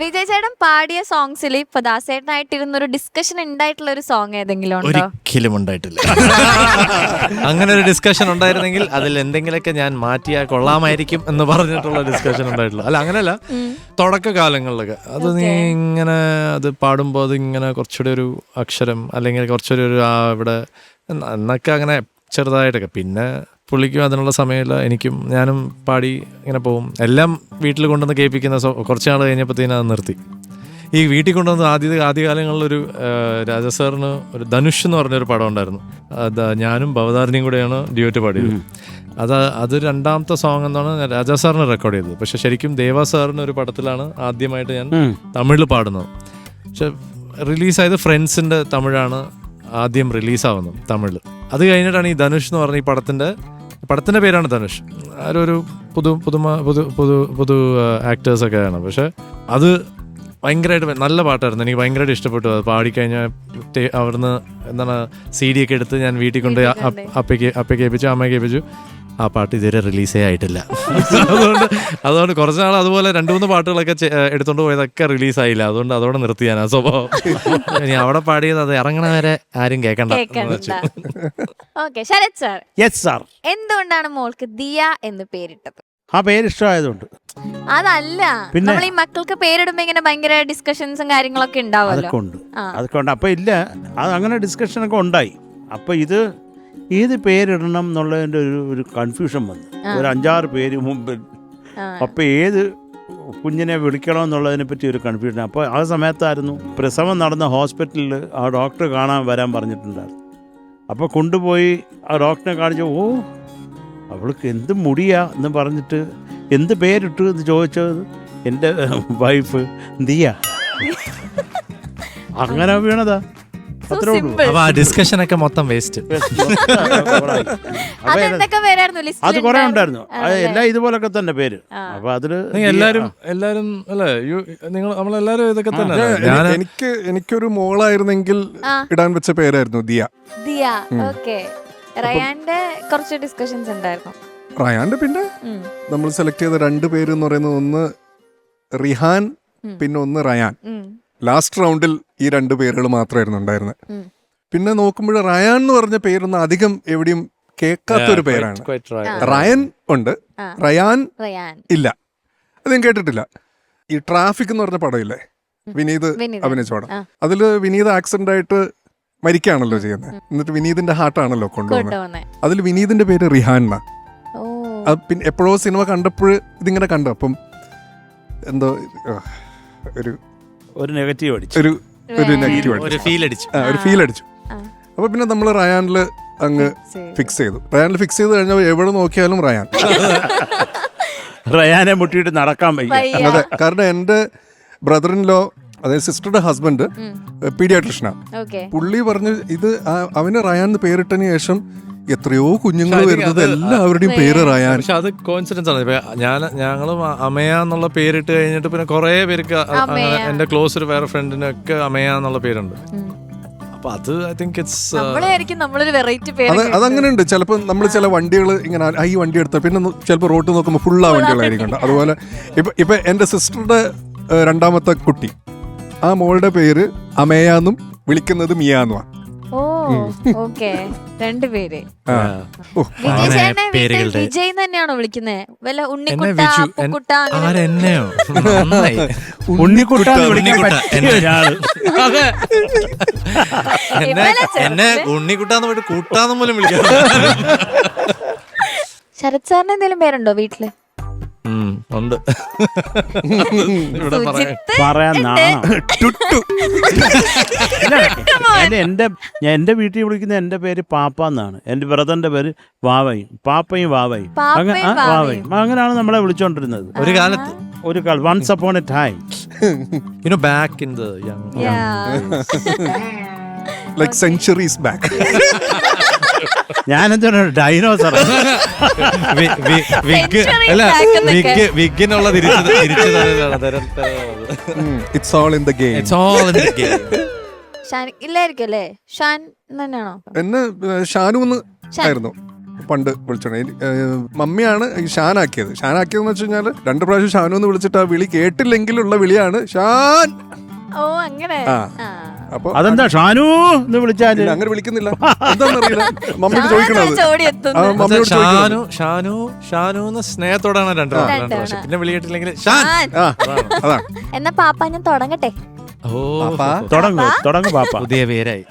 വിജയ് ചേട്ടൻ പാടിയ സോങ്സിൽ ഇപ്പൊ ദാസേട്ടനായിട്ടിരുന്നൊരു ഡിസ്കഷൻ ഉണ്ടായിട്ടുള്ള ഒരു സോങ് ഏതെങ്കിലും ഉണ്ടോ? ഒരിക്കലും ഉണ്ടായിട്ടില്ല. അങ്ങനെ ഒരു ഡിസ്കഷൻ ഉണ്ടായിരുന്നെങ്കിൽ അതിൽ എന്തെങ്കിലുമൊക്കെ ഞാൻ മാറ്റിയാൽ കൊള്ളാമായിരിക്കും എന്ന് പറഞ്ഞിട്ടുള്ള ഡിസ്കഷൻ ഉണ്ടായിട്ടില്ല. അല്ല, അങ്ങനെയല്ല, തുടക്ക കാലങ്ങളിലൊക്കെ അത് നീ ഇങ്ങനെ അത് പാടുമ്പോൾ അത് ഇങ്ങനെ കുറച്ചുകൂടി ഒരു അക്ഷരം അല്ലെങ്കിൽ കുറച്ചുകൂടി ഒരു ഇവിടെ എന്നൊക്കെ അങ്ങനെ ചെറുതായിട്ടൊക്കെ. പിന്നെ പുള്ളിക്കും അതിനുള്ള സമയമില്ല, ഞാനും പാടി ഇങ്ങനെ പോവും. എല്ലാം വീട്ടിൽ കൊണ്ടുവന്ന് കേൾപ്പിക്കുന്ന കുറച്ച് നാൾ കഴിഞ്ഞപ്പോഴത്തേനും അത് നിർത്തി. ഈ വീട്ടിൽ കൊണ്ടുവന്ന് ആദ്യകാലങ്ങളിലൊരു രാജസാറിന് ഒരു ധനുഷ് എന്ന് പറഞ്ഞൊരു പടം ഉണ്ടായിരുന്നു. ഞാനും ഭവതാരണിയും കൂടെയാണ് ഡ്യൂറ്റ് പാടിയത്. അത് രണ്ടാമത്തെ സോങ് എന്നാണ് രാജാസാറിന് റെക്കോർഡ് ചെയ്തത്. പക്ഷെ ശരിക്കും ദേവാ സാറിന് ഒരു പടത്തിലാണ് ആദ്യമായിട്ട് ഞാൻ തമിഴിൽ പാടുന്നത്. പക്ഷെ റിലീസായത് ഫ്രണ്ട്സിൻ്റെ തമിഴാണ് ആദ്യം റിലീസാവുന്നത് തമിഴിൽ. അത് കഴിഞ്ഞിട്ടാണ് ഈ ധനുഷ് എന്ന് പറഞ്ഞ ഈ പടത്തിൻ്റെ പേരാണ് ധനുഷ്. ആരൊരു പുതു ആക്ടേഴ്സൊക്കെയാണ്. പക്ഷെ അത് ഭയങ്കരമായിട്ട് നല്ല പാട്ടായിരുന്നു. എനിക്ക് ഭയങ്കരമായിട്ട് ഇഷ്ടപ്പെട്ടു. അത് പാടിക്കഴിഞ്ഞാൽ അവിടുന്ന് എന്താണ് CD ഒക്കെ എടുത്ത് ഞാൻ വീട്ടിൽ കൊണ്ട് അപ്പയ്ക്ക് കേൾപ്പിച്ചു, അമ്മയ്ക്ക് കേൾപ്പിച്ചു. ആ പാട്ട് ഇതുവരെ റിലീസേ ആയിട്ടില്ല. അതുകൊണ്ട് കുറച്ച് നാൾ അതുപോലെ 2-3 പാട്ടുകളൊക്കെ എടുത്തോണ്ട് പോയതൊക്കെ റിലീസായില്ല. അതുകൊണ്ട് അതോടെ നിർത്തി ഞാൻ ആ സ്വഭാവം. ഇനി അവിടെ പാടിയത് അത് ഇറങ്ങണ വരെ ആരും കേൾക്കണ്ട. ശരത് സാർ, യെസ് സാർ, എന്തുകൊണ്ടാണ് മോൾക്ക് ദിയ എന്ന് പേരിട്ടത്? ആ പേര് ഇഷ്ടമായതുകൊണ്ട്. അതല്ല, നമ്മൾ ഈ മക്കൾക്ക് പേരിടുമ്പോ ഇങ്ങനെ ഭയങ്കര ഡിസ്കഷൻസും കാര്യങ്ങളൊക്കെ ഉണ്ടാവുമല്ലോ. അതൊക്കെ ഉണ്ട്. അപ്പൊ ഇല്ല, അത് അങ്ങനെ ഡിസ്കഷനൊക്കെ ഉണ്ടായി. അപ്പൊ ഏത് പേരിടണം എന്നുള്ളതിൻ്റെ ഒരു കൺഫ്യൂഷൻ വന്നു. ഒരു 5-6 പേര് മുമ്പിൽ. അപ്പൊ ഏത് കുഞ്ഞിനെ വിളിക്കണം എന്നുള്ളതിനെ പറ്റി ഒരു കൺഫ്യൂഷൻ. അപ്പോൾ ആ സമയത്തായിരുന്നു പ്രസവം നടന്ന ഹോസ്പിറ്റലിൽ ആ ഡോക്ടർ വരാൻ പറഞ്ഞിട്ടുണ്ടായിരുന്നു. അപ്പോൾ കൊണ്ടുപോയി ആ ഡോക്ടറെ കാണിച്ചു. അവൾക്ക് എന്ത് മുടിയാ എന്ന് പറഞ്ഞിട്ട് എന്ത് പേരിട്ടു എന്ന് ചോദിച്ചത് എൻ്റെ വൈഫ് ദിയ. അങ്ങനെ വീണതാ. അത്രേ ഉള്ളൂ. അപ്പൊ ആ ഡിസ്കഷനൊക്കെ മൊത്തം വേസ്റ്റ്. അത് കുറെ ഉണ്ടായിരുന്നു. എല്ലാം ഇതുപോലൊക്കെ തന്നെ പേര്. അപ്പൊ അതില് എല്ലാരും അല്ലേ, നമ്മളെല്ലാരും ഇതൊക്കെ തന്നെ. എനിക്കൊരു മോളായിരുന്നെങ്കിൽ ഇടാൻ വെച്ച പേരായിരുന്നു ദിയ. റയാന്റെ കുറച്ച് ഡിസ്കഷൻസ് ഉണ്ടായിരുന്നു. റയാന്റെ പിന്നെ നമ്മൾ സെലക്ട് ചെയ്ത 2 പേര് എന്ന് പറയുന്നത് ഒന്ന് റിഹാൻ, പിന്നെ ഒന്ന് റയാൻ. ലാസ്റ്റ് റൗണ്ടിൽ ഈ 2 പേരുകൾ മാത്രമായിരുന്നു ഉണ്ടായിരുന്നത്. പിന്നെ നോക്കുമ്പോൾ റയാൻ എന്ന് പറഞ്ഞ പേരൊന്നും അധികം എവിടെയും കേൾക്കാത്തൊരു പേരാണ്. റയൻ ഉണ്ട്, റയാൻ ഇല്ല. അത് ഞാൻ കേട്ടിട്ടില്ല. ഈ ട്രാഫിക് എന്ന് പറഞ്ഞ പടമില്ലേ, വിനീത് അഭിനയിച്ച പടം, അതില് വിനീത് ആക്സിഡന്റ് ആയിട്ട് മരിക്കുകയാണല്ലോ ചെയ്യുന്നത്. എന്നിട്ട് വിനീതിന്റെ ഹാർട്ടാണല്ലോ കൊണ്ടുപോകുന്നത്. അതിൽ വിനീതിന്റെ പേര് റിഹാൻ എന്നാ. പിന്നെ എപ്പോഴോ സിനിമ കണ്ടപ്പോൾ ഇതിങ്ങനെ കണ്ടു. അപ്പം എന്തോ ഒരു നെഗറ്റീവ് അടിച്ചു, ഒരു ഫീൽ അടിച്ചു. അപ്പൊ പിന്നെ നമ്മൾ റയാനില് അങ്ങ് ഫിക്സ് ചെയ്തു. റയാനിൽ ഫിക്സ് ചെയ്ത് കഴിഞ്ഞാൽ എവിടെ നോക്കിയാലും റയാനെ മുട്ടിയിട്ട് നടക്കാൻ വയ്യ. അതെ, കാരണം എൻ്റെ ബ്രദർ ഇൻ ലോ, അതായത് സിസ്റ്ററുടെ ഹസ്ബൻഡ് പീഡിയാട്രിഷ്യനാണ്. പുള്ളി പറഞ്ഞു ഇത് അവന് റയാൻ എന്ന് പേരിട്ടതിന് ശേഷം എത്രയോ കുഞ്ഞുങ്ങൾ വരുന്നത് എല്ലാവരുടെയും പേര് റയാൻ. പക്ഷെ അത് കോയിൻസിഡൻസ് ആണ്. ഞങ്ങളും അമയ എന്നുള്ള പേരിട്ട് കഴിഞ്ഞിട്ട് പിന്നെ കുറെ പേർക്ക് എന്റെ ക്ലോസ് ഒരു വേറെ ഫ്രണ്ടിനൊക്കെ അമയ എന്നുള്ള പേരുണ്ട്. അപ്പൊ അത് ഐ തിങ്ക് അതങ്ങനെ ഉണ്ട്. ചിലപ്പോൾ നമ്മൾ ചില വണ്ടികൾ ഇങ്ങനെ ഈ വണ്ടി എടുത്ത പിന്നെ ചിലപ്പോൾ റോഡ് നോക്കുമ്പോൾ ഫുൾ ആ വണ്ടികളായിരിക്കും. അതുപോലെ ഇപ്പൊ എന്റെ സിസ്റ്ററുടെ 2ാമത്തെ കുട്ടി, ആ മോളുടെ പേര് അമയാന്നും വിളിക്കുന്നത് മിയാന്നുമാണ്. വിജയ് തന്നെയാണോ വിളിക്കുന്നത്? വല്ല എന്നെ ഉണ്ണിക്കുട്ടാന്ന് പോയിട്ട് കൂട്ടാന്ന് പോലും വിളിക്കാം. ശരത് സാറിന് എന്തെങ്കിലും പേരുണ്ടോ വീട്ടില്? ഉണ്ട്. എന്റെ വീട്ടിൽ വിളിക്കുന്ന എന്റെ പേര് പാപ്പ എന്നാണ്. എന്റെ ബ്രദറിന്റെ പേര് വാവയും, പാപ്പയും വാവയും. അങ്ങനെയാണ് നമ്മളെ വിളിച്ചോണ്ടിരുന്നത് ഒരു കാലത്ത്. Once upon a time, back in the young like centuries back. ഞാനെന്താ dinosaur. വിഗിനുള്ള It's all in the game. ഇല്ലായിരിക്കും അല്ലേ? ഷാൻ തന്നെയാണോ? എന്നെ ഷാനു എന്ന് ആയിരുന്നു. പണ്ട് വിളിച്ചോണ്ട് മമ്മിയാണ് ഈ ഷാനാക്കിയത്. ഷാനാക്കിയതെന്ന് വെച്ച് കഴിഞ്ഞാൽ 2 പ്രാവശ്യം ഷാനു എന്ന് വിളിച്ചിട്ട് ആ വിളി കേട്ടില്ലെങ്കിലുള്ള വിളിയാണ് ഷാൻ. ഓ അങ്ങനെ. ആ. അപ്പൊ അതെന്താ ഷാനു എന്ന് വിളിച്ചാല് ഇല്ല, അങ്ങനെ വിളിക്കുന്നില്ല. എന്താണെന്നറിയില്ല, മമ്മിയോട് ചോദിക്കണത്. ചോടി എത്തുന്നു. മമ്മിയോട് ചോദിക്കണം. ഷാനു എന്ന് സ്നേഹത്തോടാണ് രണ്ട് പ്രാവശ്യം. പിന്നെ വിളി കേട്ടില്ലെങ്കിൽ ഷാൻ. അതാണ്. എന്നാ പാപ്പ ഞാൻ തുടങ്ങട്ടെ. ഓ തുടങ്ങു പാപ്പ. പുതിയ പേരായി.